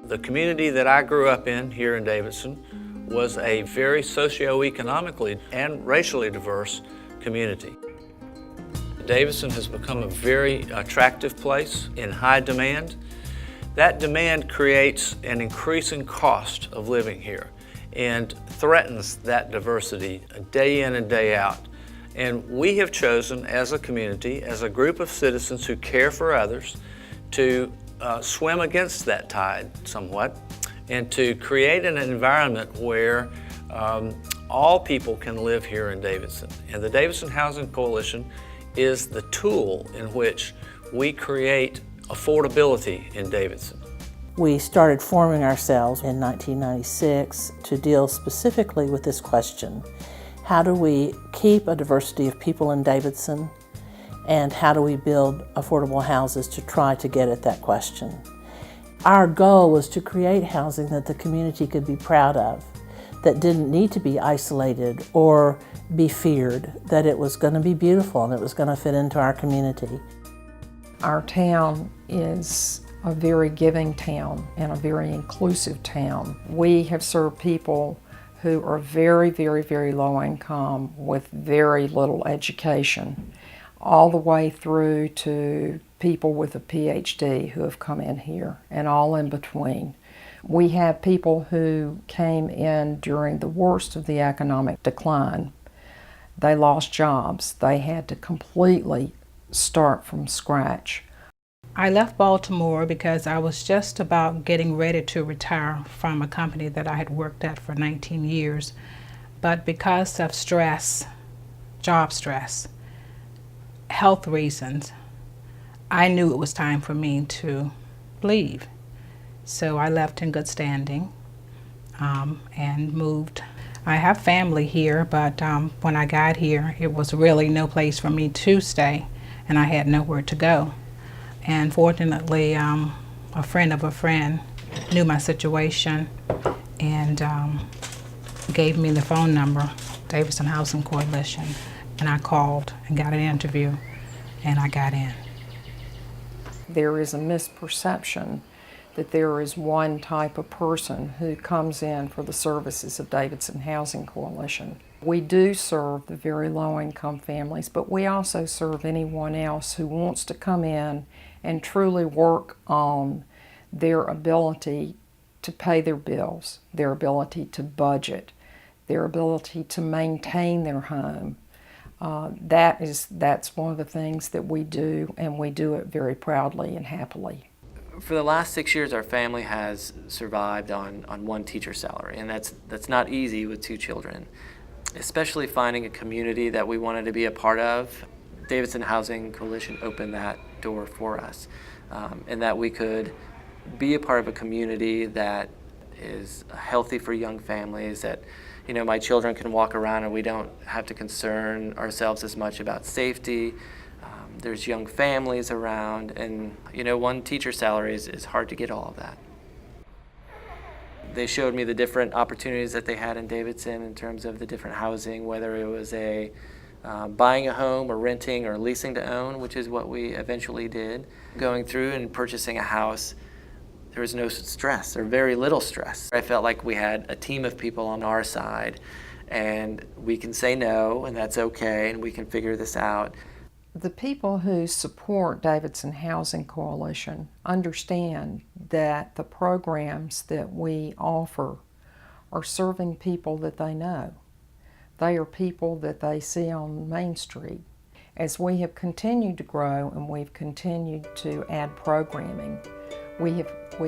The community that I grew up in here in Davidson was a very socioeconomically and racially diverse community. Davidson has become a very attractive place in high demand. That demand creates an increasing cost of living here and threatens that diversity day in and day out. And we have chosen as a community, as a group of citizens who care for others, to swim against that tide somewhat and to create an environment where all people can live here in Davidson. And the Davidson Housing Coalition is the tool in which we create affordability in Davidson. We started forming ourselves in 1996 to deal specifically with this question. How do we keep a diversity of people in Davidson, and how do we build affordable houses to try to get at that question? Our goal was to create housing that the community could be proud of, that didn't need to be isolated or be feared, that it was going to be beautiful and it was going to fit into our community. Our town is a very giving town and a very inclusive town. We have served people who are very, very, very low income with very little education, all the way through to people with a PhD who have come in here and all in between. We have people who came in during the worst of the economic decline. They lost jobs. They had to completely start from scratch. I left Baltimore because I was just about getting ready to retire from a company that I had worked at for 19 years. But because of stress, job stress, health reasons, I knew it was time for me to leave. So I left in good standing and moved. I have family here, but when I got here, it was really no place for me to stay, and I had nowhere to go. And fortunately, a friend of a friend knew my situation and gave me the phone number, Davidson Housing Coalition, and I called and got an interview, and I got in. There is a misperception that there is one type of person who comes in for the services of Davidson Housing Coalition. We do serve the very low-income families, but we also serve anyone else who wants to come in and truly work on their ability to pay their bills, their ability to budget, their ability to maintain their home. That's one of the things that we do, and we do it very proudly and happily. For the last 6 years, our family has survived on one teacher's salary, and that's not easy with 2 children. Especially finding a community that we wanted to be a part of. Davidson Housing Coalition opened that door for us, and that we could be a part of a community that is healthy for young families, that my children can walk around and we don't have to concern ourselves as much about safety. There's young families around, and one teacher salary is hard to get all of that. They showed me the different opportunities that they had in Davidson in terms of the different housing, whether it was buying a home or renting or leasing to own, which is what we eventually did. Going through and purchasing a house, there was no stress, or very little stress. I felt like we had a team of people on our side, and we can say no, and that's okay, and we can figure this out. The people who support Davidson Housing Coalition understand that the programs that we offer are serving people that they know. They are people that they see on Main Street. As we have continued to grow and we've continued to add programming, we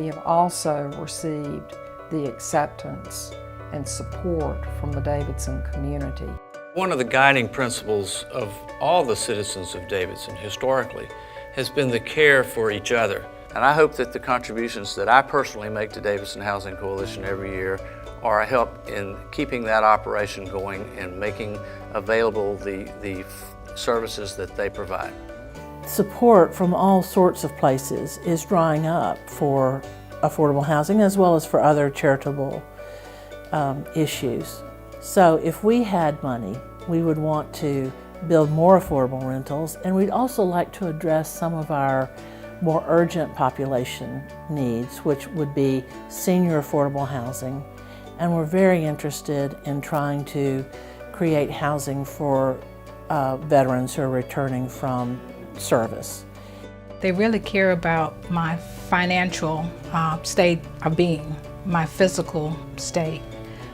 have also received the acceptance and support from the Davidson community. One of the guiding principles of all the citizens of Davidson historically has been the care for each other. And I hope that the contributions that I personally make to Davidson Housing Coalition every year are a help in keeping that operation going and making available the services that they provide. Support from all sorts of places is drying up for affordable housing as well as for other charitable issues. So if we had money, we would want to build more affordable rentals, and we'd also like to address some of our more urgent population needs, which would be senior affordable housing. And we're very interested in trying to create housing for veterans who are returning from service. They really care about my financial state of being, my physical state,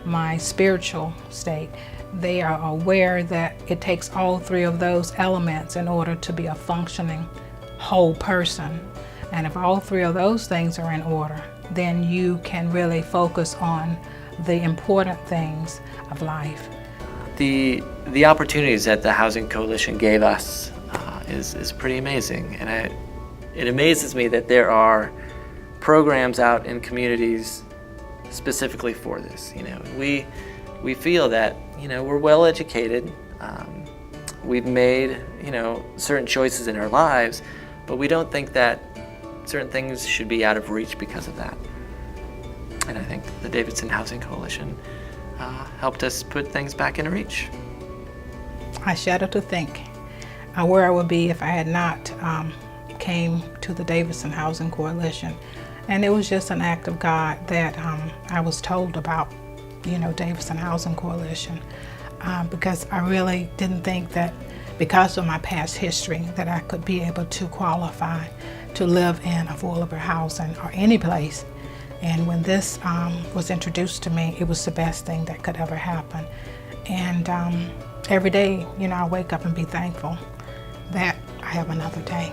my spiritual state. They are aware that it takes all three of those elements in order to be a functioning whole person. And if all three of those things are in order, then you can really focus on the important things of life. The opportunities that the Housing Coalition gave us is pretty amazing, and it amazes me that there are programs out in communities specifically for this. We feel that we're well educated, we've made certain choices in our lives, but we don't think that certain things should be out of reach because of that. And I think the Davidson Housing Coalition helped us put things back in reach. I shudder to think where I would be if I had not came to the Davidson Housing Coalition. And it was just an act of God that I was told about, Davidson Housing Coalition, because I really didn't think that because of my past history that I could be able to qualify to live in affordable housing or any place. And when this was introduced to me, it was the best thing that could ever happen. And every day, I wake up and be thankful that I have another day.